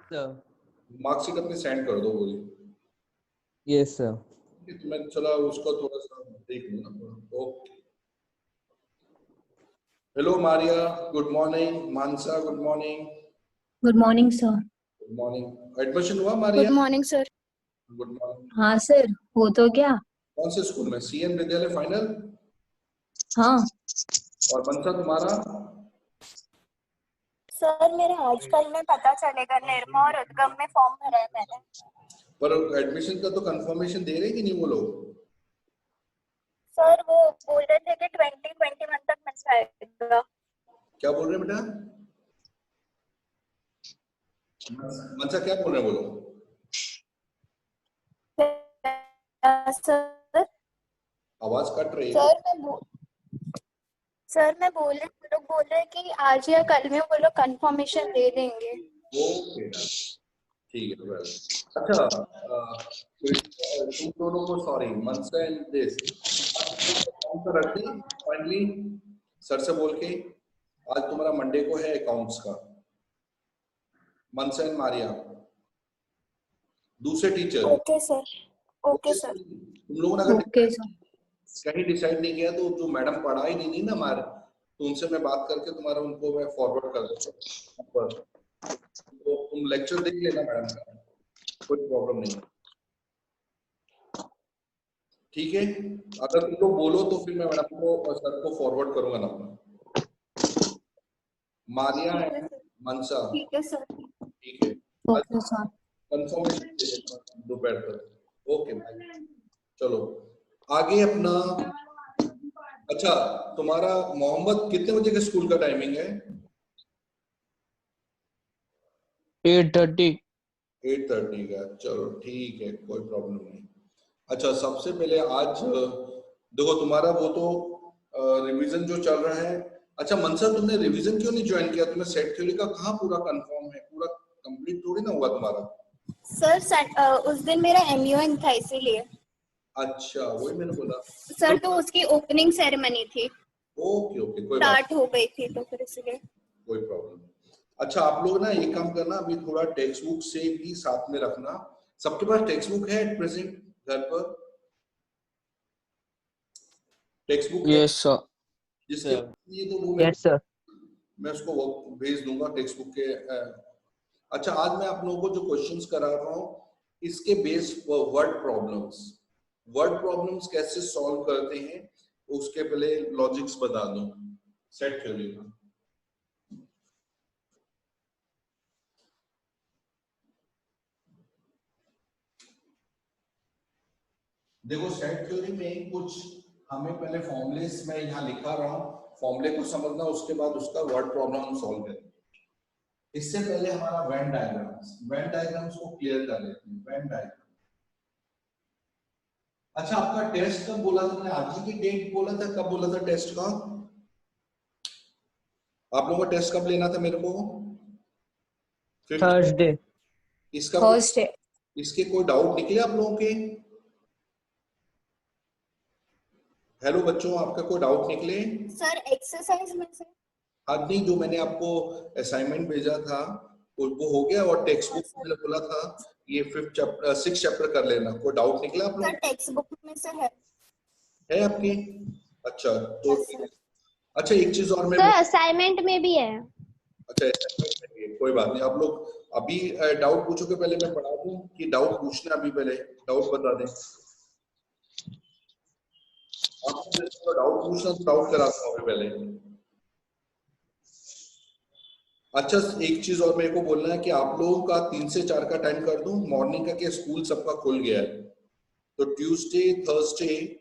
Sir. Marksheet अपनी send कर दो बोली। Yes sir. तो मैं चला उसको थोड़ा सा देख लूँ ना। Okay. Hello Maria, good morning. Manasa, good morning. Good morning sir. Good morning. Admission हुआ Maria? Good morning sir. Good morning. हाँ सर, हो तो क्या? कौन से स्कूल में? सीएन विद्यालय फाइनल? हाँ और मनसा तुम्हारा? सर मेरे आजकल में पता चलेगा, निर्मा और उद्गम में फॉर्म भरा है मैंने। पर एडमिशन का तो कंफर्मेशन दे रहे कि नहीं वो लोग? सर वो बोल रहे थे कि 2021 तक मिल जाएगा। क्या बोल रहे हैं बेटा? मनसा क्या बोल रहे हैं वो लोग? सर आवाज कट रही है। सर मैं बोल रही, वो लोग बोल रहे हैं कि आज या कल में वो लोग कंफर्मेशन दे देंगे। ओके ठीक है। वेल अच्छा, तुम दोनों को सॉरी, मनसा एंड दिस रख दी फाइनली सर से बोल के। आज तुम्हारा मंडे को है अकाउंट्स का। मनसा एंड मारिया, दूसरे teacher. Okay sir. Okay sir. तुम लोगों ने अगर ओके सर। कहीं डिसाइड नहीं किया तो जो मैडम पढ़ा ही नहीं ना हमारे, तो उनसे मैं बात करके तुम्हारा उनको मैं फॉरवर्ड कर दूंगा। तो तुम लेक्चर देख लेना मैडम का, कोई प्रॉब्लम नहीं। ठीक है, अगर तुम लोग बोलो तो फिर मैं मैडम को और सर को फॉरवर्ड करूंगा ना। मारिया एंड मनसा। ठीक है सर। ठीक है, ओके सर। कंफर्मेशन दे देना दोपहर तक। ओके भाई, चलो आगे अपना। अच्छा, तुम्हारा मोहम्मद कितने बजे का स्कूल का टाइमिंग है? 8:30। 8:30 का, चलो ठीक है, कोई प्रॉब्लम नहीं। अच्छा, सबसे पहले आज देखो तुम्हारा वो तो रिवीजन जो चल रहा है। अच्छा मनसा, तुमने रिवीजन क्यों नहीं ज्वाइन किया? तुम्हें सेट थ्योरी का कहाँ पूरा कंफर्म है? पूरा कंप्लीट थोड़ी ना हुआ तुम्हारा? सर उस दिन मेरा MUN था इसीलिए। अच्छा, वही मैंने बोला। सर तो उसकी ओपनिंग सेरेमनी थी, ओके ओके, कोई बात स्टार्ट हो गई थी तो फिर इसलिए। कोई प्रॉब्लम नहीं। अच्छा, आप लोग ना एक काम करना, अभी थोड़ा टेक्स्ट बुक से भी साथ में रखना। सबके पास टेक्स्ट बुक है एट प्रेजेंट घर पर? टेक्स्ट बुक है? Yes sir. जिसके ये तो वो यस सर। मैं उसको वो भेज दूंगा टेक्स्ट बुक के। अच्छा, आज मैं आप लोगों को जो क्वेश्चंस करा रहा हूँ इसके बेस वर्ड प्रॉब्लम्स कैसे सॉल्व करते हैं उसके पहले लॉजिक्स बता दूं सेट थ्योरी का। देखो, सेट थ्योरी में कुछ हमें पहले फॉर्मूलेस में यहाँ लिखा रहा हूँ, फॉर्मूले को समझना, उसके बाद उसका वर्ड प्रॉब्लम हम सॉल्व करेंगे। इससे पहले हमारा वेन डायग्राम्स को क्लियर कर लेते हैं। Venn diagram. अच्छा, आपका टेस्ट कब बोला था? मैंने आज ही की डेट बोला था, कब बोला था टेस्ट का? आप लोगों का टेस्ट कब लेना था मेरे को? थर्सडे। इसका थर्सडे। इसके कोई डाउट निकले आप लोगों के? हेलो बच्चों, आपका कोई डाउट निकले? सर एक्सरसाइज में से आज नहीं, जो मैंने आपको असाइनमेंट भेजा था वो हो गया, और टेक्स्ट बुक मैंने बोला था ये 6 चैप्टर कर लेना। कोई डाउट निकला आप लोगों सर टेक्स्ट बुक में से है आपकी? अच्छा तो अच्छा, एक चीज और मैं असाइनमेंट में भी है। अच्छा, assignment में भी है, कोई बात नहीं। आप लोग अभी डाउट पूछोगे, पहले मैं पढ़ा दूं कि डाउट पूछना? अभी पहले डाउट बता दें। आपको डाउट पूछना तो डाउट कराता हूँ पहले। अच्छा, एक चीज और मेरे को बोलना है कि आप लोगों का 3 से 4 का टाइम कर दूं मॉर्निंग का, कि स्कूल सबका खुल गया है, तो ट्यूसडे, थर्सडे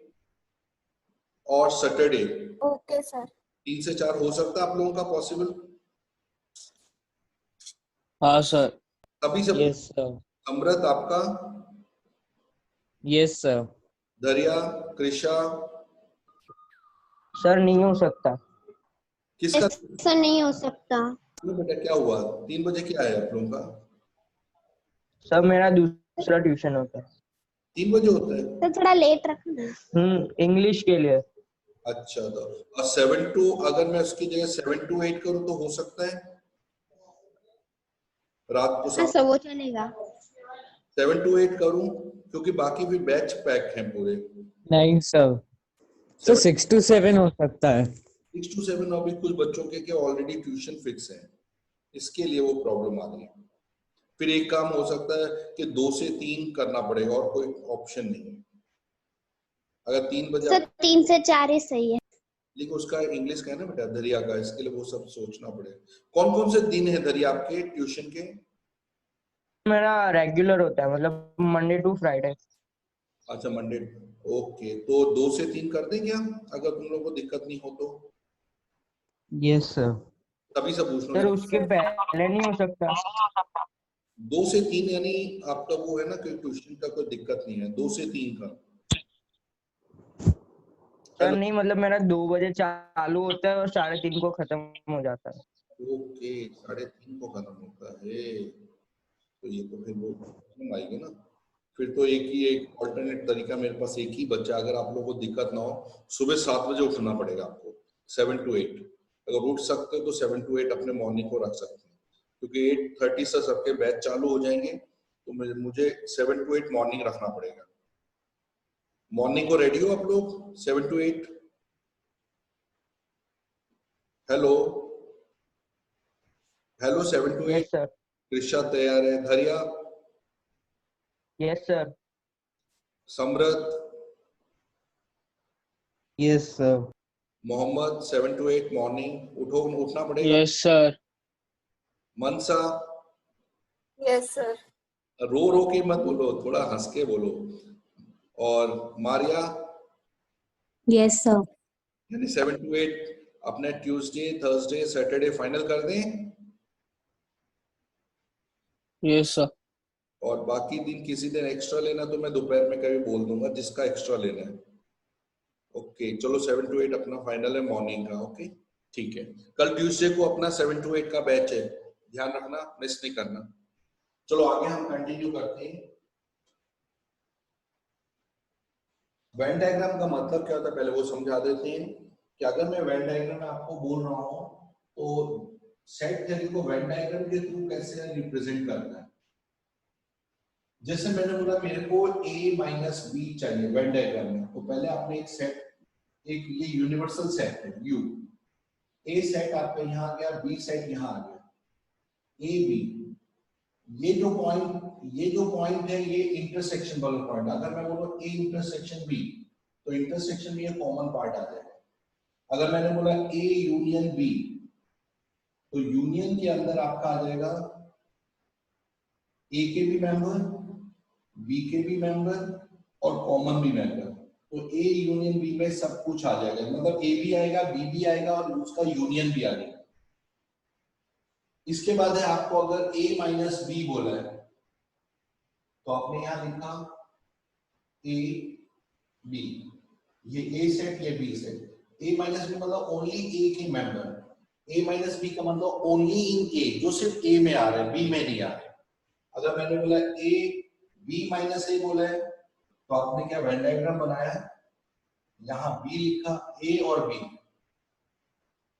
और सैटरडे। Okay sir. 3 से 4 हो सकता है आप लोगों का पॉसिबल? हाँ सर। अभी सब? Yes sir. अमृत आपका? Yes sir. Dariya, Krisha? Sir नहीं हो सकता। किसका? ऐसा नहीं हो सकता। बेटा क्या हुआ? 3 बजे क्या है आप लोगों का? सर मेरा दूसरा ट्यूशन होता है। 3 बजे होता है? तो थोड़ा लेट रखना। इंग्लिश के लिए। अच्छा, तो 7 to, अगर मैं उसकी जगह 7 to 8 करूं तो हो सकता है रात को हाँ शाम सर वो चलेगा। 7 to 8 करूं, क्योंकि बाकी भी बैच पैक हैं पूरे। नहीं सर, तो 6 to 7 हो सकता है। 6 to 7 अभी कुछ बच्चों के ऑलरेडी ट्यूशन फिक्स है, इसके लिए वो प्रॉब्लम आ रही है। फिर एक काम हो सकता है कि 2 से 3 करना पड़ेगा और कोई ऑप्शन नहीं है। अगर 3 बजे सर 3 से 4 ही सही है। लेकिन उसका इंग्लिश का है ना बेटा, दरिया का, इसके लिए वो सब सोचना पड़ेगा। कौन कौन से दिन है दरिया आपके ट्यूशन के? मेरा रेगुलर होता है, मतलब मंडे टू फ्राइडे। अच्छा, मंडे। ओके, तो 2 से 3 कर दें क्या, अगर तुम लोगों को दिक्कत नहीं हो तो? Yes sir. तभी से पूछ सर रहा हूँ। उसके पहले नहीं हो सकता? 2 से 3 यानी आपका वो है ना कि ट्यूशन का कोई दिक्कत नहीं है, 2 से 3 का। सर नहीं, मतलब मेरा 2 बजे चालू होता है और 3:30 को खत्म हो जाता है। ओके, 3:30 को खत्म होता है, तो ये तो फिर वो प्रॉब्लम आएगी ना। फिर तो एक ऑल्टरनेट तरीका मेरे पास एक ही बच्चा, अगर आप लोगों को दिक्कत ना हो, सुबह 7 बजे उठना पड़ेगा आपको, 7 to 8। अगर उठ सकते हो तो 7 to 8 अपने मॉर्निंग को रख सकते हैं, क्योंकि 8:30 से सबके बैच चालू हो जाएंगे, तो मुझे 7 to 8 मॉर्निंग रखना पड़ेगा। मॉर्निंग को रेडी हो आप लोग 7 to 8? Hello hello, 7 to 8? Yes sir. Krisha तैयार है? Dhairya, yes sir. Samrit, yes sir. Mohammad, 7 to 8 morning उठना पड़ेगा। Yes sir. Manasa, yes sir. रो के मत बोलो, थोड़ा हंस के बोलो। और मारिया, यस सर। यानी 7 to 8 अपने ट्यूसडे, थर्सडे, सैटरडे फाइनल कर दें, यस सर। और बाकी दिन किसी दिन एक्स्ट्रा लेना तो मैं दोपहर में कभी बोल दूंगा जिसका एक्स्ट्रा लेना है। ओके, चलो 7 to 8 अपना फाइनल है मॉर्निंग का। ओके ठीक है, कल ट्यूसडे को अपना 7 to 8 का बैच है, ध्यान रखना, मिस नहीं करना। चलो आगे हम कंटिन्यू करते हैं। वेन डायग्राम का मतलब क्या होता है पहले वो समझा देते हैं, कि अगर मैं वेन डायग्राम में आपको बोल रहा हूं तो सेट थ्योरी को वेन डायग्राम के थ्रू कैसे रिप्रेजेंट करना है। जैसे मैंने बोला मेरे को a माइनस बी चाहिए वेन डायग्राम में, तो पहले आपने एक सेट, एक ये यूनिवर्सल सेट है U, a सेट आपका यहाँ आ गया, b सेट यहाँ आ गया, a b, ये जो पॉइंट है ये इंटरसेक्शन वाला पॉइंट। अगर मैं बोलूं a इंटरसेक्शन b, तो इंटरसेक्शन में ये कॉमन पार्ट आ जाएगा। अगर मैंने बोला a यूनियन b, तो यूनियन के अंदर आपका आ जाएगा a के भी मेंबर, b के भी मेंबर और कॉमन भी मेंबर। तो a यूनियन b में सब कुछ आ जाएगा, मतलब a भी आएगा, b भी आएगा और उसका यूनियन भी आ जाएगा। इसके बाद है आपको अगर a माइनस बी बोला है, तो आपने यहां लिखा a b, ये a सेट, ये b set. a minus B मतलब ओनली a के मेंबर, a माइनस बी का मतलब ओनली इन a, जो सिर्फ a में आ रहा है, b में नहीं आ रहा है। अगर मैंने बोला a b माइनस a बोला है, तो आपने क्या वेन डायग्राम बनाया है, यहाँ b लिखा, a और b,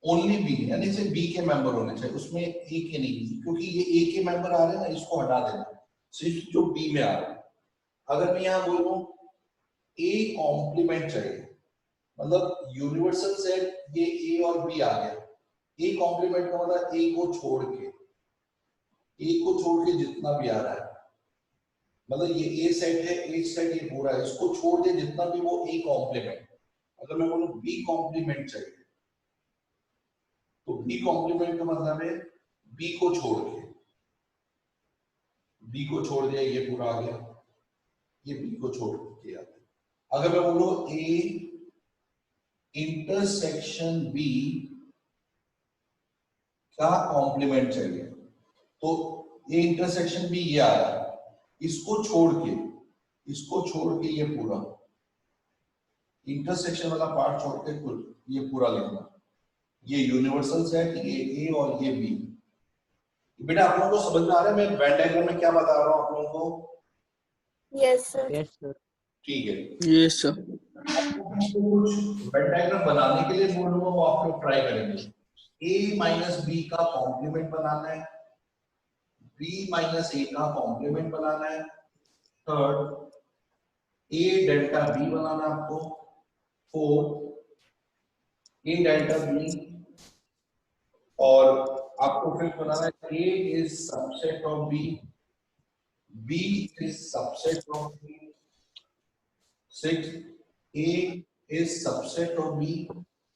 ओनली b, यानी सिर्फ b के मेंबर होने चाहिए, उसमें a के नहीं, क्योंकि ये a के मेंबर आ रहे हैं ना, इसको हटा देना, सिर्फ जो b में आ रहे हैं। अगर मैं यहाँ बोलूं a कॉम्प्लीमेंट चाहिए, मतलब यूनिवर्सल सेट ये a और b आ गया, a कॉम्प्लीमेंट का मतलब a को छोड़ के जितना भी आ रहा है, मतलब ये a सेट है, a सेट ये पूरा है, इसको छोड़ के जितना भी वो a कॉम्प्लीमेंट। अगर मैं बोलूं b कॉम्प्लीमेंट चाहिए, तो b कॉम्प्लीमेंट का मतलब है b को छोड़ दिया, ये पूरा आ गया, ये b को छोड़ के आता है। अगर मैं बोलूं a इंटरसेक्शन b का कॉम्प्लीमेंट चाहिए, तो ये इंटरसेक्शन b ये आ रहा है, इसको छोड़ के ये पूरा इंटरसेक्शन वाला पार्ट छोड़ के कुल ये पूरा लिखना, ये यूनिवर्सल सेट, ये a और ये b। बेटा आप लोगों को समझ में आ रहा है मैं वेन डायग्राम में क्या बता रहा हूं आप लोगों को? Yes sir. Yes sir. ठीक है, यस सर। कुछ वेन डायग्राम बनाने के लिए बोलूंगा वो आप लोग ट्राई करेंगे। a माइनस बी का कॉम्प्लीमेंट बनाना है, b माइनस ए का कॉम्प्लीमेंट बनाना है, थर्ड a डेल्टा b बनाना है आपको, फोर्थ a डेल्टा b, और आपको फिर बनाना है a is subset of b, b is subset of b, six a is subset of b,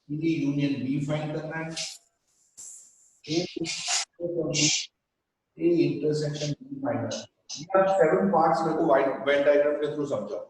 ये यूनियन b फाइंड करना है, a is subset of B, a intersection b find करना है। ये आप 7 पार्ट्स मेरे को वेन डायग्राम के थ्रू समझाओ।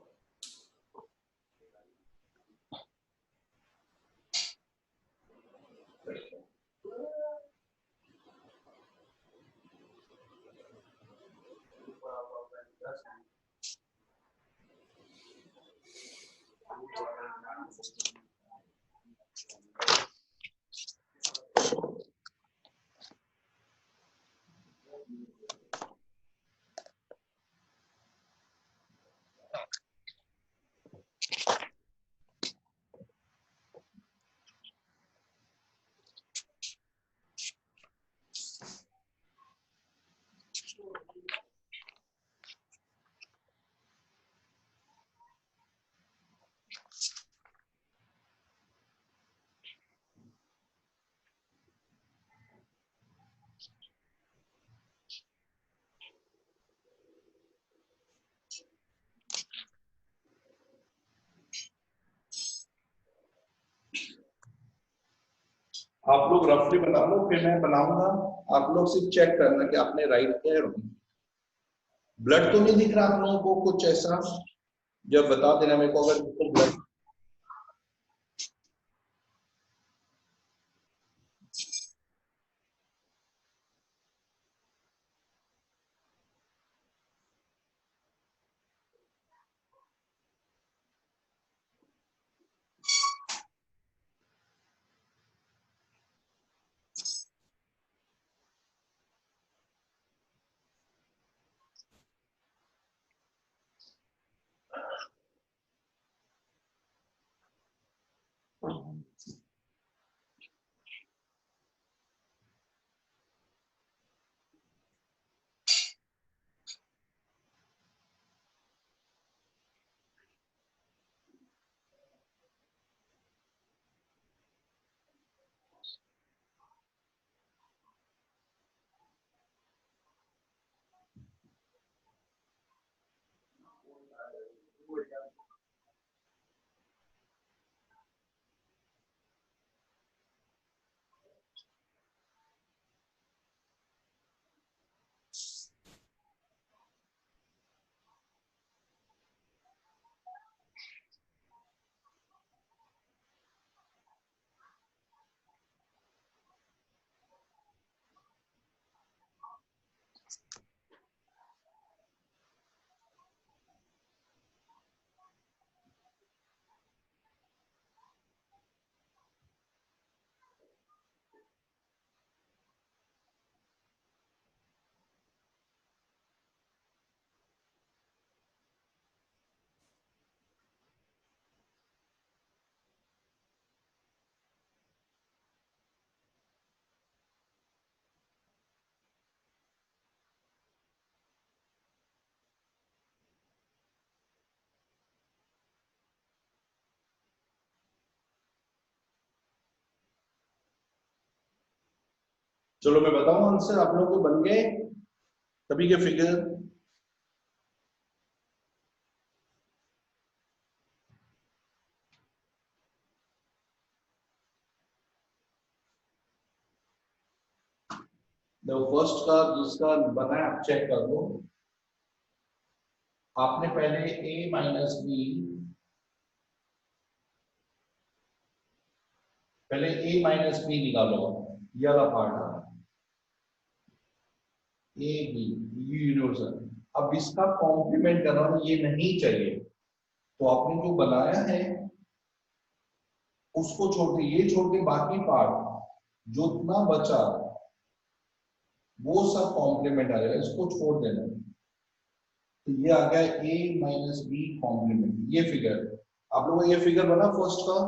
आप लोग रफली बना लो, फिर मैं बनाऊंगा, आप लोग सिर्फ चेक करना कि आपने राइट किया है। ब्लड तो नहीं दिख रहा आप लोगों को कुछ ऐसा, जब बता देना मेरे को अगर ब्लड। चलो मैं बताऊं आंसर, आप लोगों को बन गए सभी के फिगर? फर्स्ट का जिसका बना है आप चेक कर लो। आपने पहले a माइनस बी, पहले a माइनस बी निकालो, ये वाला पार्ट ए बी यूनिवर्सल। अब इसका कॉम्प्लीमेंट करना ये नहीं चाहिए, तो आपने जो बनाया है उसको छोड़ के, ये छोड़ के बाकी पार्ट जो इतना बचा वो सब कॉम्प्लीमेंट आ जाएगा, इसको छोड़ देना। तो ये आ गया a माइनस बी कॉम्प्लीमेंट, ये फिगर। आप लोगों को ये फिगर बना फर्स्ट का,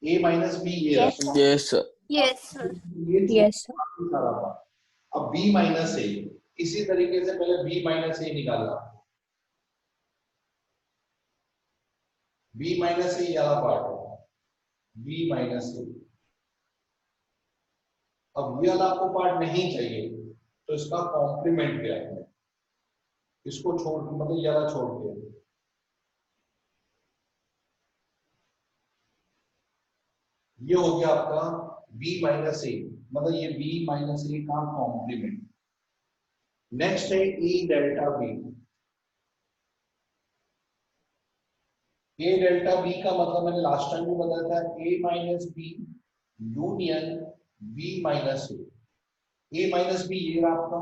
a माइनस बी ये Yes, रहा। sir. Yes, sir. Yes, sir. ये Yes, sir. सारा पार्ट। अब b माइनस a, इसी तरीके से पहले b माइनस a निकालना। b माइनस a वाला पार्ट है, b माइनस a। अब ये वाला आपको पार्ट नहीं चाहिए तो इसका कॉम्प्लीमेंट क्या है, इसको छोड़ मतलब ये वाला छोड़ के ये हो गया आपका b माइनस a, मतलब ये b माइनस a का कॉम्प्लीमेंट। नेक्स्ट है a delta b। a delta b का मतलब मैंने लास्ट टाइम भी बताया था, a minus b union b minus a। a minus b ये रहा आपका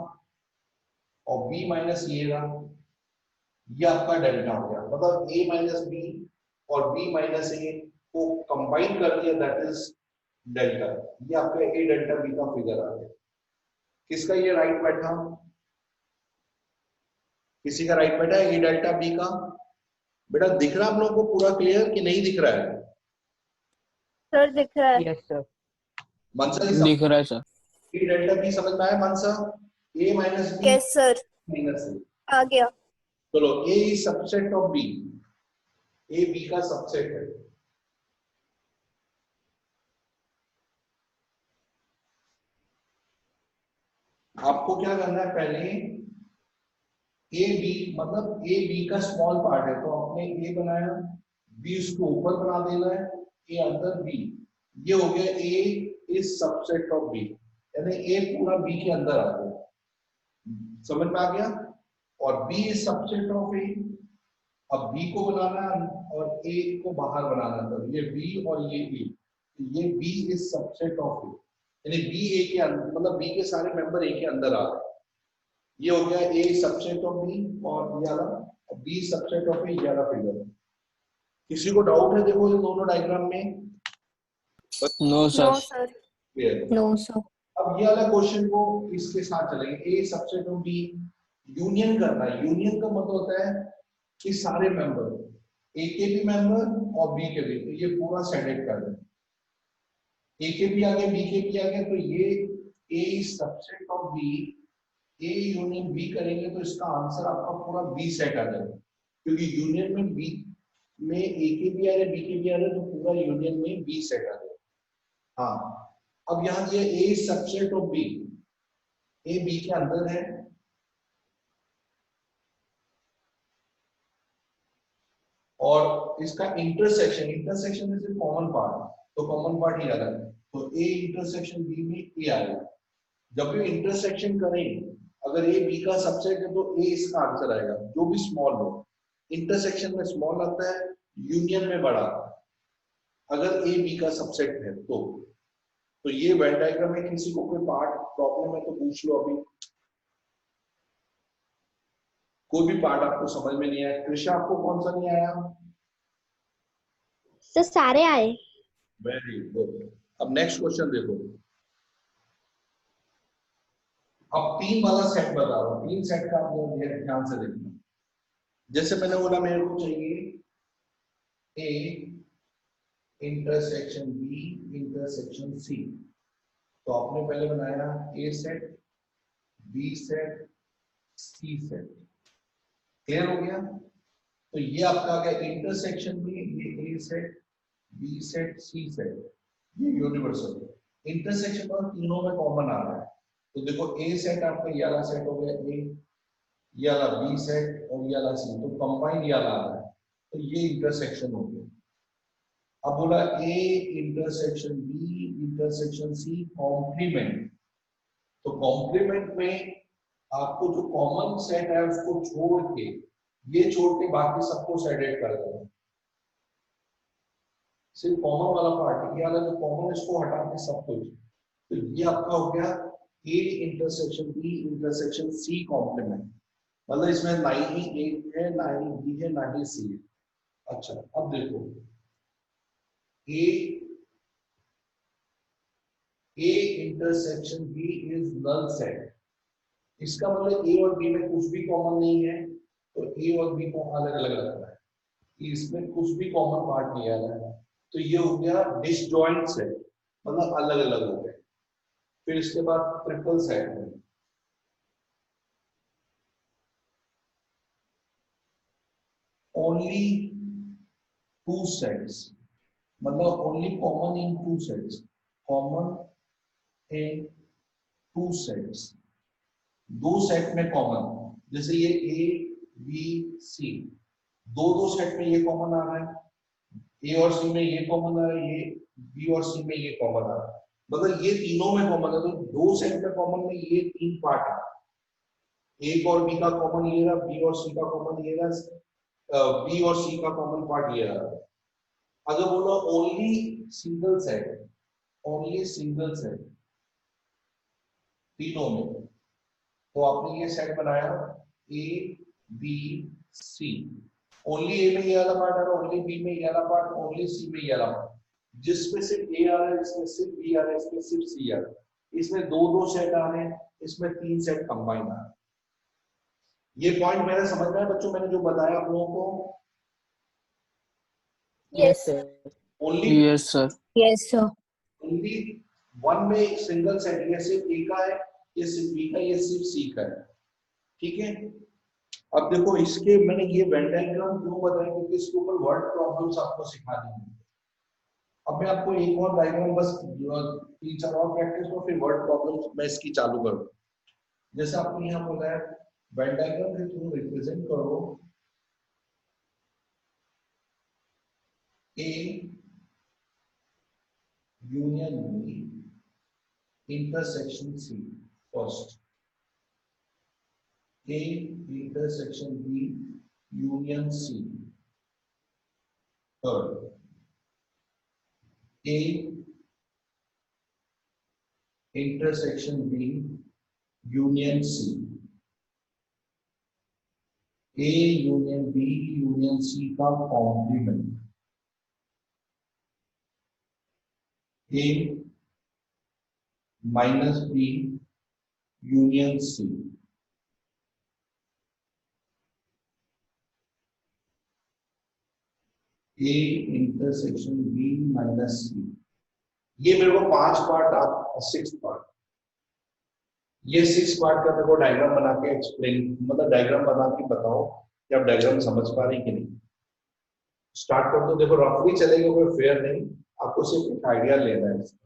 और b माइनस ये रहा, ये आपका डेल्टा हो गया। मतलब a माइनस b और b माइनस a को कंबाइन कर दिया, दैट इज डेल्टा। ये आपका a डेल्टा b का फिगर आ गया। किसका ये राइट बैठा, किसी का राइट बैठा है a डेल्टा b का? बेटा दिख रहा है आप लोगों को पूरा क्लियर कि नहीं दिख रहा है? सर दिख रहा है। Yes sir. मनसा दिख रहा है सर। a डेल्टा b समझ में आया मनसा? a minus b Yes, sir. Minus a। आ गया। चलो a is subset of b, a b का सबसेट है। आपको क्या करना है, पहले ए बी मतलब ए बी का स्मॉल पार्ट है तो आपने ए बनाया, बी उसको ऊपर बना देना है, ए अंदर बी। ये हो गया ए इज सबसेट ऑफ बी, यानी ए पूरा बी के अंदर आ गया। समझ में आ गया? और बी इज सबसेट ऑफ ए। अब बी को बनाना और ए को बाहर बनाना, तो ये बी और ये ए, ये बी इज सबसेट ऑफ ए, यानी बी ए के अंदर, मतलब बी के सारे मेंबर ए के अंदर आ गए। ये हो गया ए सबसेट ऑफ बी और ये वाला बी सबसेट ऑफ ए, ये वाला फिगर। किसी को डाउट है देखो ये दोनों डायग्राम में? No, sir. No, sir. Clear? No, sir. अब ये वाला क्वेश्चन को इसके साथ चलेंगे, ए सबसेट ऑफ बी यूनियन करना है। यूनियन का मतलब होता है कि सारे मेंबर, ए के भी मेंबर और बी के भी, तो ये पूरा सेलेक्ट कर दें। ए के भी आगे बी के भी आगे, तो ये A subset of B, A union B करेंगे तो इसका आंसर आपका पूरा बी सेट आ जाएगा, क्योंकि यूनियन में बी में ए के भी आ रहे बी के भी आ रहे, तो पूरा यूनियन में बी सेट आ जाएगा। हाँ, अब यहाँ ये A subset of B, A B के अंदर है, और इसका इंटरसेक्शन, इंटरसेक्शन में सिर्फ कॉमन पार्ट, तो कॉमन पार्ट ही अलग है, तो ए इंटरसेक्शन बी में ए आएगा। जब भी इंटरसेक्शन करें, अगर ए बी का सबसेट है तो ए इसका आंसर आएगा, जो भी स्मॉल हो। इंटरसेक्शन में स्मॉल आता है, यूनियन में बड़ा आता है, अगर ए बी का सबसेट है तो ये वेन डायग्राम में किसी को कोई पार्ट प्रॉब्लम है तो पूछ लो अभी। कोई भी पार्ट आपको समझ में नहीं आया? कृष्णा आपको कौन सा नहीं आया? सर सारे आए। Very good. अब नेक्स्ट क्वेश्चन देखो, अब 3 वाला सेट बता रहा हूं, 3 सेट का आप ध्यान से देखना। जैसे मैंने बोला मेरे को चाहिए A intersection B intersection C, तो आपने पहले बनाया A set, B set, C set. Clear हो गया? तो ये आपका आ गया इंटरसेक्शन में, ये ए set, B set, C set, ये यूनिवर्सल। इंटरसेक्शन पर तीनों में कॉमन आ रहा है, तो देखो ए सेट आपका ये वाला सेट हो गया ए, ये वाला बी सेट और ये वाला सी, तो कंबाइन ये वाला आ रहा है, तो ये इंटरसेक्शन हो गया। अब बोला A intersection B intersection C complement, तो कॉम्प्लीमेंट में आपको जो कॉमन सेट है उसको छोड़ के, ये छोड़ के बाकी सबको सेडेट कर देना, सिर्फ कॉमन वाला पार्ट, ये वाला जो कॉमन है इसको हटा के सब कुछ, तो ये आपका हो गया A intersection B intersection C complement. मतलब इसमें ना ही ए है, ना ही बी है, ना ही सी है। अच्छा, अब देखो A intersection B is null set, इसका मतलब ए और बी में कुछ भी कॉमन नहीं है, तो ए और बी को अलग अलग रखना है। कि इसमें कुछ भी कॉमन पार्ट नहीं आ रहा है, तो ये हो गया डिसजॉइंट सेट, मतलब अलग अलग हो गए। फिर इसके बाद ट्रिपल सेट है, ओनली टू सेट्स, मतलब only common in two sets, common in two sets, दो सेट में कॉमन, जैसे ये ए बी सी, दो दो सेट में ये कॉमन आ रहा है, ए और सी में ये कॉमन आ रहा है, ये बी और सी में ये कॉमन आ रहा है, मतलब ये तीनों में कॉमन है, तो दो सेट में कॉमन में ये तीन पार्ट है, एक और बी का कॉमन ये रहा, बी और सी का कॉमन ये रहा, बी और सी का कॉमन पार्ट ये रहा। अगर बोलो only single set, only single set तीनों में, तो आपने ये सेट बनाया ए बी सी, ओनली ए में ये वाला पार्ट आ रहा है, ओनली बी में ये वाला पार्ट, ओनली सी में ये वाला पार्ट, जिसमें सिर्फ ए आ रहा है, जिसमें सिर्फ बी आ रहा है, इसमें सिर्फ सी आ रहा है, इसमें दो दो सेट आ रहे हैं, इसमें तीन सेट कंबाइन आ रहे हैं। ये पॉइंट मेरा समझ में आया बच्चों, मैंने जो बताया आप लोगों को? Yes, sir. sir. Only Yes, sir. Yes, sir. Only one में एक सिंगल सेट, ये सिर्फ ए का है, ये सिर्फ बी का, ये सिर्फ सी का है, ठीक है। अब देखो इसके मैंने ये वेन डायग्राम क्यों बताया, क्योंकि इसके ऊपर वर्ड प्रॉब्लम्स आपको सिखा दी है। अब मैं आपको एक और डायग्राम बस 3-4 और प्रैक्टिस को, फिर वर्ड प्रॉब्लम्स मैं इसकी चालू करूँ। जैसे आपने यहाँ बोला है वेन डायग्राम के थ्रू रिप्रेजेंट करो A union B intersection C, first A intersection B union C, third A intersection B union C, A union B union C का complement, A minus B union C, A intersection B minus C। ये मेरे को 5 part, आप 6 part, ये 6 part का मेरे को diagram बना के एक्सप्लेन, मतलब डायग्राम बना के बताओ कि आप डायग्राम समझ पा रहे हैं कि नहीं। स्टार्ट कर दो, देखो रफली चलेगा, कोई फेयर नहीं, आपको सिर्फ एक आइडिया लेना है इसका।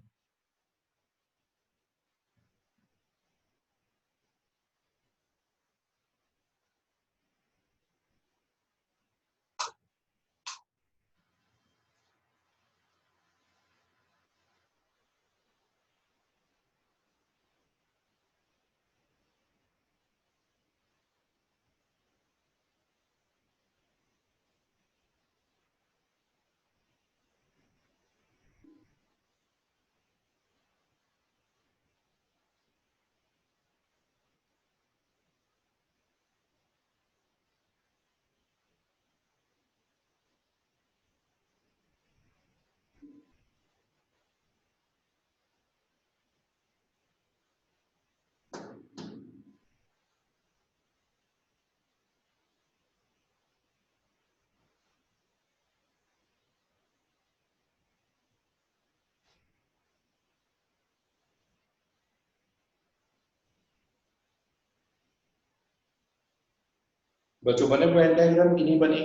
बच्चों बने वेन डायग्राम की नहीं बनी,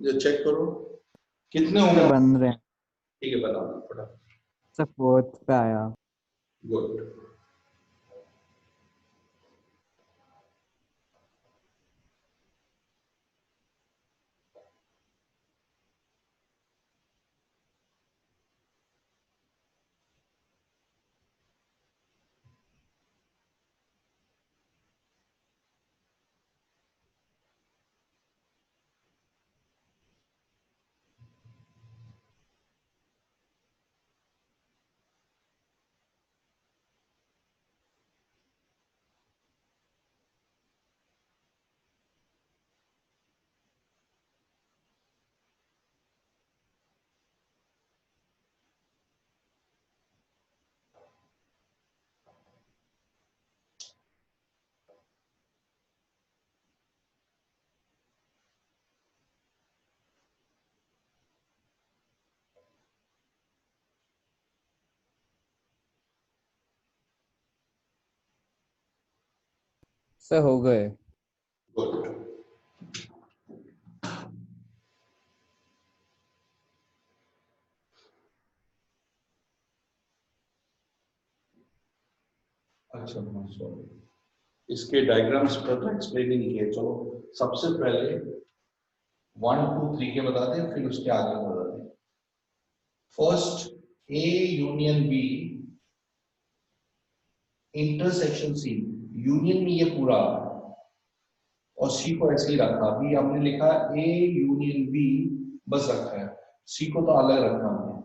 जो चेक करो कितने होंगे। बन रहे हैं ठीक है बताओ फटाफट। सर, फोर्थ पे आया। गुड। सर हो गए। गुड। अच्छा सॉरी, इसके डायग्राम्स पर तो एक्सप्लेन ही नहीं किए। चलो सबसे पहले 1 2 3 के बता दें, फिर उसके आगे बता दें। First A union B intersection C. Union में ये पूरा और सी को ऐसे ही रखा। अभी हमने लिखा ए यूनियन बी बस रखा है, सी को तो अलग रखा हमने।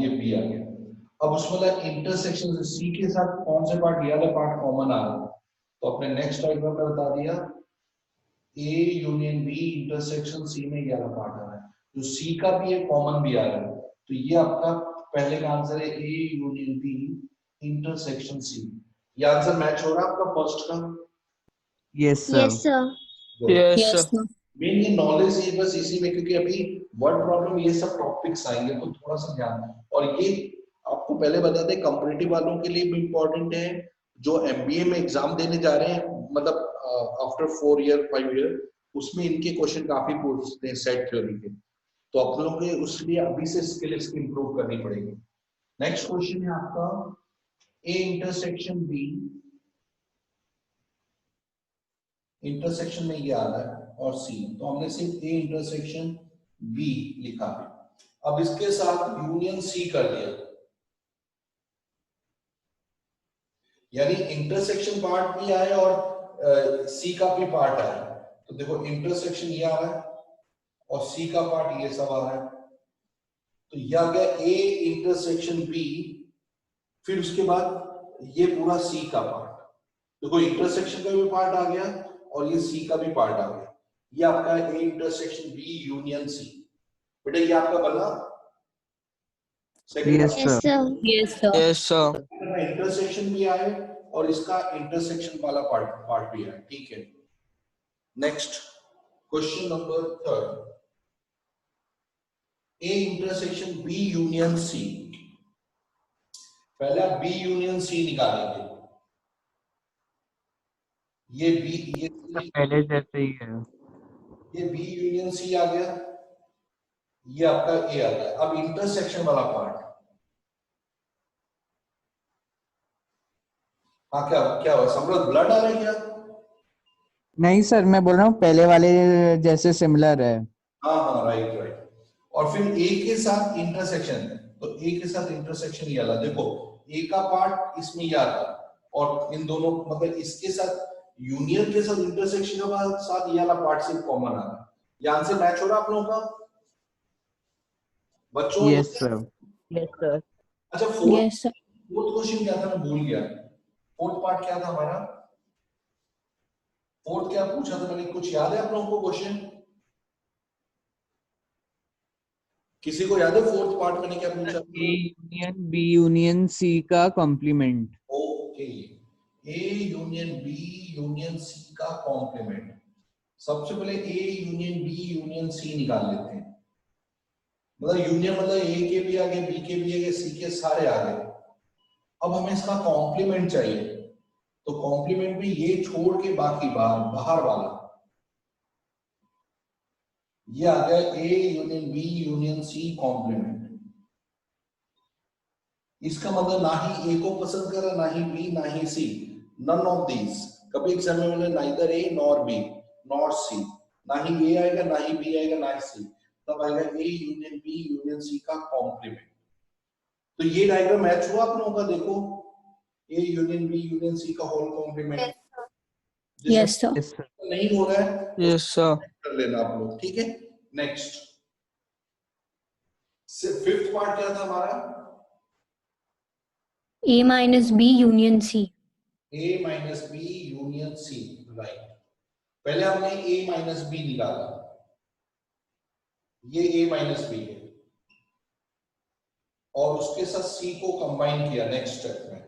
ये बी आ गया। अब उसमें इंटरसेक्शन सी के साथ कौन से पार्ट, ये वाला पार्ट कॉमन आ रहा है, तो अपने नेक्स्ट डायग्राम में बता दिया A union B intersection C में ये वाला पार्ट आ रहा है, जो सी का भी है कॉमन भी आ रहा है। तो ये आपका पहले का आंसर है A union B intersection C. ये आंसर मैच हो रहा है आपका फर्स्ट का? Yes Yes, sir. sir. Yes, Yes, sir. sir. Main ये नॉलेज है बस इसी में, क्योंकि अभी वर्ड प्रॉब्लम ये सब टॉपिक्स आएंगे तो थोड़ा सा ध्यान। और ये आपको पहले बता दें कंपैरेटिव वालों के लिए भी इम्पोर्टेंट है, जो एमबीए में एग्जाम देने जा रहे हैं, मतलब आफ्टर 4 ईयर 5 ईयर, उसमें इनके क्वेश्चन काफी पूछते हैं सेट थ्योरी के। तो आप लोगों के उसके अभी से स्किल्स इंप्रूव करनी पड़ेगी। नेक्स्ट क्वेश्चन है आपका ए इंटरसेक्शन बी। इंटरसेक्शन में ये आ रहा है और सी, तो हमने सिर्फ ए इंटरसेक्शन बी लिखा है। अब इसके साथ यूनियन सी कर दिया, यानी इंटरसेक्शन पार्ट भी आए और सी का भी पार्ट आया। तो देखो इंटरसेक्शन ये आ रहा है और सी का पार्ट ये सब आ रहा है, तो यह आ गया ए इंटरसेक्शन बी। फिर उसके बाद ये पूरा सी का पार्ट, देखो इंटरसेक्शन का भी पार्ट आ गया और ये सी का भी पार्ट आ गया। ये आपका A intersection B union C. बेटा ये आपका बना second yes Yes, sir. sir. Yes, sir. Yes, sir. Intersection भी आए और इसका इंटरसेक्शन वाला पार्ट भी आए। ठीक है, next question number 3, A intersection B union C. पहले आप बी यूनियन सी निकालेंगे। ये बी, ये पहले जैसे ही है। ये बी यूनियन सी आ गया, ये आपका ए आ गया। अब इंटरसेक्शन वाला पार्ट, हाँ क्या क्या हुआ समृद्ध, ब्लड आ रहा है क्या? नहीं सर, मैं बोल रहा हूँ पहले वाले जैसे सिमिलर है। हाँ हाँ राइट राइट। और फिर ए के साथ इंटरसेक्शन, तो ए के साथ इंटरसेक्शन ये वाला, देखो ए का पार्ट इसमें ये आता और इन दोनों मतलब इसके साथ यूनियन के साथ इंटरसेक्शन के साथ ये वाला पार्ट सिर्फ कॉमन आ रहा है। ये आंसर मैच हो रहा है आप लोगों का बच्चों? Yes sir. Yes sir. अच्छा फोर्थ Yes, sir. क्वेश्चन क्या था, मैं भूल गया। फोर्थ पार्ट क्या था हमारा? फोर्थ क्या पूछा था मैंने, कुछ याद है आप लोगों को क्वेश्चन? किसी को याद है फोर्थ पार्ट मैंने क्या पूछा? A union B union C का complement. Okay, A union B union C का कॉम्प्लीमेंट। सबसे पहले A union B union C निकाल लेते हैं। मतलब यूनियन मतलब ए के भी आगे, बी के भी आगे, सी के सारे आगे। अब हमें इसका कॉम्प्लीमेंट चाहिए, तो कॉम्प्लीमेंट भी ये छोड़ के बाकी बाहर वाला ये आ गया A union B union C complement. इसका मतलब ना ही ए को पसंद करा, ना ही बी, ना ही सी, नन ऑफ दीज। कभी एग्जाम में बोले neither A nor B nor C, ना ही ए आएगा, ना ही बी आएगा, ना ही सी, तब आएगा A union B union C का कॉम्प्लीमेंट। तो ये डायग्राम मैच हुआ आप लोगों का, देखो A union B union C का whole complement. Yes, sir. Yes sir. नहीं हो रहा है Yes, sir. कर लेना आप लोग, ठीक है। नेक्स्ट फिफ्थ पार्ट क्या था हमारा? A minus B union C. A minus B union C, right. पहले हमने ए माइनस बी निकाला, ये ए माइनस बी है, और उसके साथ सी को कंबाइन किया नेक्स्ट स्टेप में।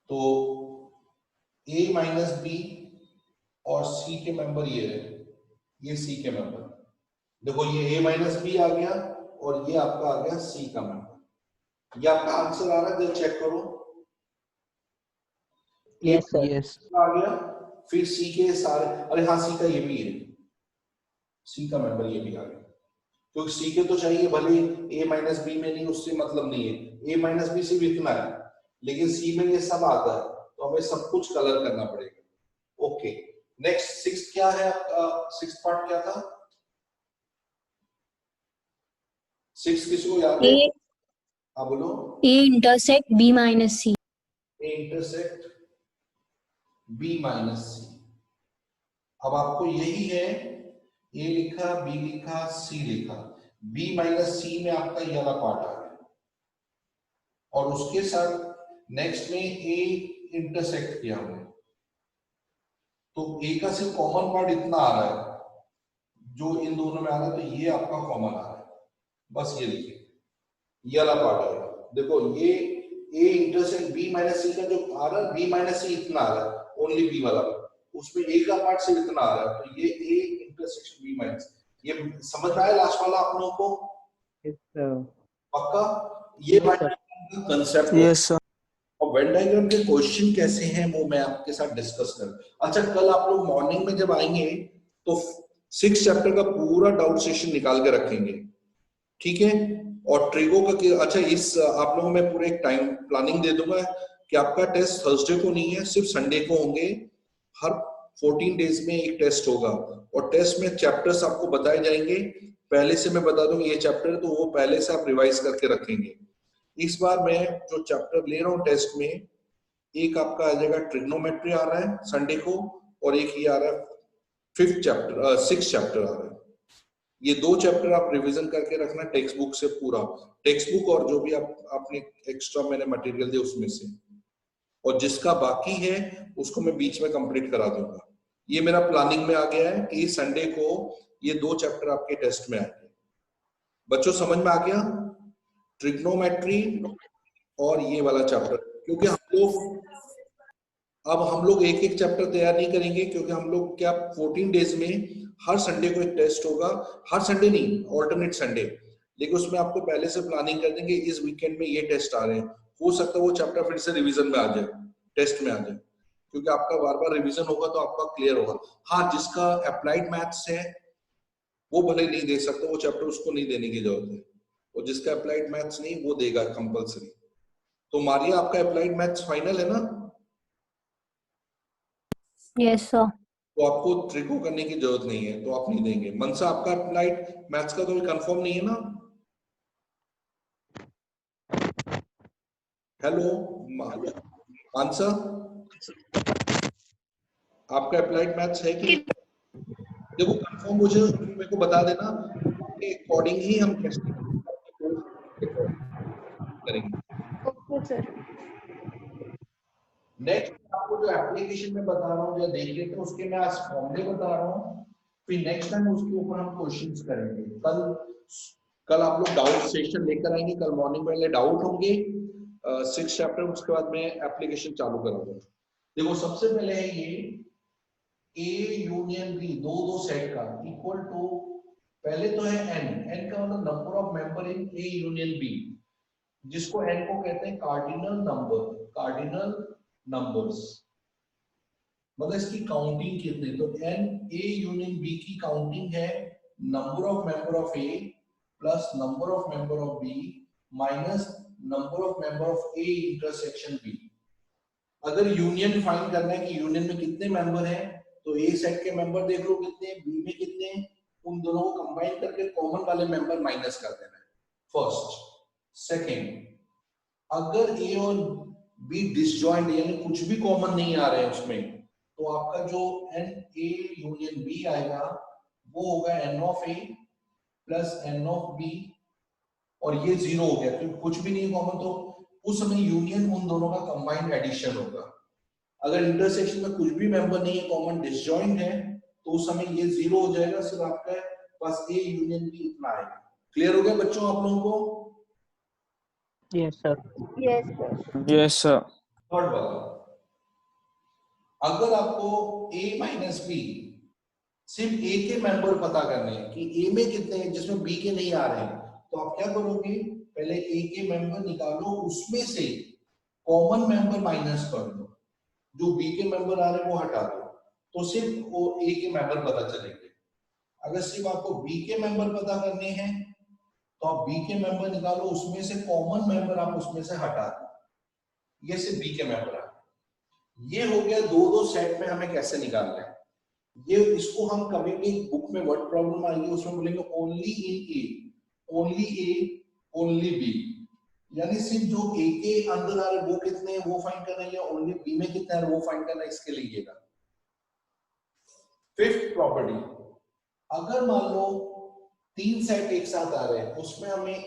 तो ए माइनस बी और सी के मेंबर ये है, ये सी के मेंबर। देखो ये ए माइनस बी आ गया और ये आपका आ गया सी का मेंबर। ये आपका आंसर आ रहा है, जब चेक करो Yes, sir. यस आ गया, फिर सी के सारे, अरे हाँ सी का ये भी है, सी का मेंबर ये भी आ गया, क्योंकि सी के तो चाहिए, भले ए माइनस बी में नहीं, उससे मतलब नहीं है, ए माइनस बी सिर्फ इतना है, लेकिन सी में ये सब आता है, तो हमें सब कुछ कलर करना पड़ेगा। ओके, नेक्स्ट सिक्स क्या है आपका, सिक्स पार्ट क्या था, सिक्स किसको याद है? A हाँ बोलो। A intersect B minus C. A intersect B minus C. अब आपको यही है, ए लिखा, बी लिखा, सी लिखा, बी माइनस सी में आपका ये वाला पार्ट आ गया, और उसके साथ नेक्स्ट में ए इंटरसेक्ट किया हुआ है, तो ए का सिर्फ कॉमन पार्ट इतना आ रहा है जो इन दोनों में आ रहा है, तो ये आपका कॉमन आ रहा है, बस ये लिखिए, ये वाला पार्ट आएगा। देखो ये ए इंटरसेक्ट बी माइनस सी का जो आ रहा है, बी माइनस सी इतना आ रहा है, ओनली बी वाला, उसमें ए का पार्ट सिर्फ इतना आ रहा है, तो ये ए इंटरसेक्शन बी माइनस, ये समझ में आया लास्ट वाला आप लोगों को? Yes, sir. पक्का? ये कंसेप्ट। यस सर और वेन डायग्राम के क्वेश्चन कैसे हैं वो मैं आपके साथ डिस्कस कर। अच्छा, कल आप लोग मॉर्निंग में जब आएंगे तो 6 चैप्टर का पूरा डाउट सेशन निकाल के रखेंगे, ठीक है? और ट्रिगो का, अच्छा इस आप लोगों में पूरे एक टाइम प्लानिंग दे दूंगा कि आपका टेस्ट थर्सडे को नहीं है, सिर्फ संडे को होंगे, हर 14 डेज में एक टेस्ट होगा, और टेस्ट में चैप्टर्स आपको बताए जाएंगे, पहले से मैं बता दूंगा ये चैप्टर, तो वो पहले से आप रिवाइज करके रखेंगे। इस बार मैं जो चैप्टर ले रहा हूँ टेस्ट में, एक आपका आ जाएगा ट्रिग्नोमेट्री आ रहा है संडे को, और एक ये आ रहा है 5th चैप्टर, 6th चैप्टर आ रहा है। ये 2 चैप्टर आप रिवीजन करके रखना टेक्स्ट बुक से, पूरा टेक्स्ट बुक और जो भी आपने एक्स्ट्रा मैंने मटेरियल दिया उसमें से, और जिसका बाकी है उसको मैं बीच में कंप्लीट करा दूंगा। ये मेरा प्लानिंग में आ गया है कि संडे को ये 2 चैप्टर आपके टेस्ट में आएंगे। बच्चों समझ में आ गया? ट्रिग्नोमेट्री और ये वाला चैप्टर, क्योंकि हम लोग एक एक चैप्टर तैयार नहीं करेंगे, क्योंकि हम लोग क्या 14 डेज में हर संडे को एक टेस्ट होगा, हर संडे नहीं, ऑल्टरनेट संडे, लेकिन उसमें आपको पहले से प्लानिंग कर देंगे इस वीकेंड में ये टेस्ट आ रहे हैं, हो सकता है वो चैप्टर फिर से रिवीजन में आ जाए, टेस्ट में आ जाए, क्योंकि आपका बार बार रिवीजन होगा तो आपका क्लियर होगा। हाँ, जिसका अप्लाइड मैथ्स है वो भले नहीं दे सकता, वो चैप्टर उसको नहीं देने की जरूरत है, और जिसका अप्लाइड मैथ्स नहीं वो देगा कंपलसरी। तो मारिया, आपका अप्लाइड मैथ्स फाइनल है ना? Yes, sir. तो आपको ट्रिको करने की जरूरत नहीं है, तो आप नहीं देंगे। मनसा, आपका अप्लाइड मैथ्स का तो कंफर्म नहीं है ना? हेलो मानसा, आपका अप्लाइड मैथ्स है कि? देखो कंफर्म मुझे मेरे को बता देना, के अकॉर्डिंग ही हम करेंगे। Okay sir. नेक्स्ट आपको जो एप्लीकेशन में बता रहा हूँ, जो देख लेते हैं उसके मैं आज फॉर्मूले बता रहा हूँ, फिर नेक्स्ट टाइम उसके ऊपर हम क्वेश्चंस करेंगे। कल आप लोग डाउट सेशन लेकर आएंगे, कल मॉर्निंग पहले डाउट होंगे 6 चैप्टर, उसके बाद मैं एप्लीकेशन चालू करूंगा। देखो सबसे पहले है ये ए यूनियन बी, दो सेट का इक्वल टू, पहले तो है एन का मतलब number of member in A union B, जिसको एन को कहते हैं कार्डिनल नंबर्स, मतलब इसकी काउंटिंग कितनी, तो एन ए यूनियन बी की काउंटिंग है number of member of A plus number of member of B minus number of member of A intersection B. अगर यूनियन फाइंड करना है कि यूनियन में कितने मेंबर हैं, तो ए सेट के मेंबर देख लो कितने, बी में कितने, उन दोनों को कंबाइन करके कॉमन वाले मेंबर माइनस कर देना है, फर्स्ट। सेकंड, अगर ए और बी डिसजॉइंट यानी कुछ भी कॉमन नहीं आ रहे हैं उसमें, तो आपका जो एन ए यूनियन बी आएगा वो होगा N of A plus N of B, और ये 0 हो गया क्योंकि कुछ भी नहीं कॉमन, तो उस समय यूनियन उन दोनों का कंबाइंड एडिशन होगा। अगर इंटरसेक्शन में कुछ भी मेंबर नहीं है, कॉमन डिसजॉइंट है, तो उस समय ये 0 हो जाएगा, सिर्फ आपका बस ए यूनियन बी इतना आएगा। क्लियर हो गया बच्चों आप लोगों को? Yes, sir. Yes sir. Yes sir. Third वाला, अगर आपको a माइनस बी सिर्फ a के मेंबर पता करने हैं कि a में कितने हैं जिसमें b के नहीं आ रहे हैं, तो आप क्या करोगे, पहले a के मेंबर निकालो, उसमें से कॉमन मेंबर माइनस कर दो, जो बी के मेंबर आ रहे हैं वो हटा दो, तो सिर्फ वो ए के मेंबर पता चलेंगे। अगर सिर्फ आपको बी के मेंबर पता करने हैं तो आप बी के मेंबर निकालो, उसमें से कॉमन मेंबर आप उसमें से हटा दो, ये सिर्फ बी के मेंबर आ। ये हो गया दो दो सेट में हमें कैसे निकालना है। ये इसको हम कभी भी बुक में वर्ड प्रॉब्लम आएगी उसमें बोलेंगे only in A, only A, only B, यानी सिर्फ जो ए के अंदर आ रहे वो कितने हैं वो फाइंड करना है, या ओनली बी में कितना है वो फाइंड करना है, इसके लिए। फिफ्थ प्रॉपर्टी, अगर मान लो तीन सेट एक साथ आ रहे हैं, उसमें हमें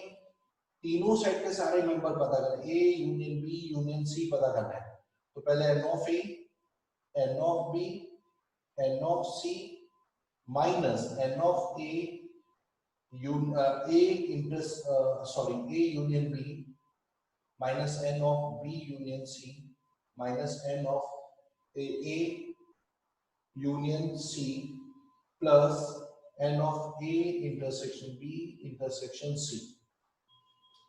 तीनों सेट के सारे मेंबर पता करना है, A union B union C पता करना है। तो पहले N of A, N of B, N of C minus N of A union B minus N of B union C minus N of A union C plus N of A intersection B intersection C.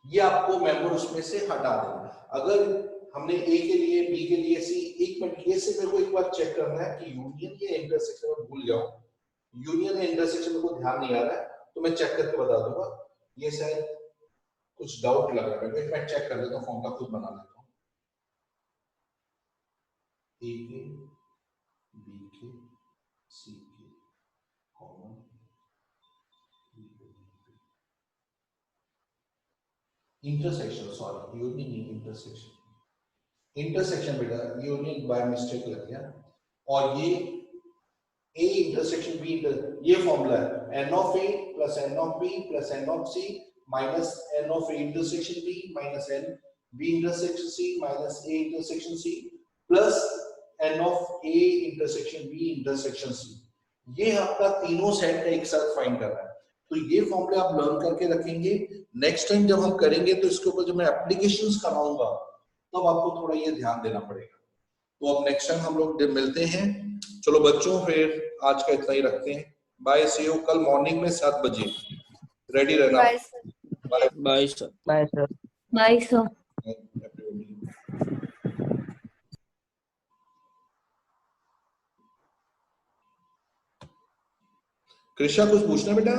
ये आपको member उसमें से हटा देना। अगर हमने ए के लिए बी के लिए सी, एक मिनट ये से मेरे को एक बार चेक करना है कि यूनियन या इंटरसेक्शन में भूल गया हूं, यूनियन या इंटरसेक्शन मेरे को ध्यान नहीं आ रहा है, तो मैं चेक करके बता दूंगा। ये शायद कुछ डाउट लग रहा है, मैं चेक कर लेता हूँ, फॉर्मूला खुद बना लेता हूँ। ए के बी के सी के कॉमन इंटरसेक्शन, सॉरी यूनियन नहीं इंटरसेक्शन, इंटरसेक्शन बेटा यूनियन बाय मिस्टेक लग गया। और ये ए इंटरसेक्शन बी, ये फॉर्मूला है N of A plus N of B plus N of C minus N of A intersection B minus N B intersection C minus A intersection C plus N of A intersection B intersection C. ये आपका तीनों set का एक साथ find करना है। तो ये फॉर्मूले आप लर्न करके रखेंगे, नेक्स्ट टाइम जब हम करेंगे तो इसके ऊपर जब मैं एप्लीकेशंस कराऊंगा तब आपको थोड़ा ये ध्यान देना पड़ेगा। तो अब नेक्स्ट टाइम हम लोग मिलते हैं। चलो बच्चों, फिर आज का इतना ही रखते हैं। बाय, सी यू कल मॉर्निंग में 7 बजे रेडी रहना। Bye sir. Bye bye sir. Bye sir. Bye, sir. Krishna कुछ पूछना बेटा?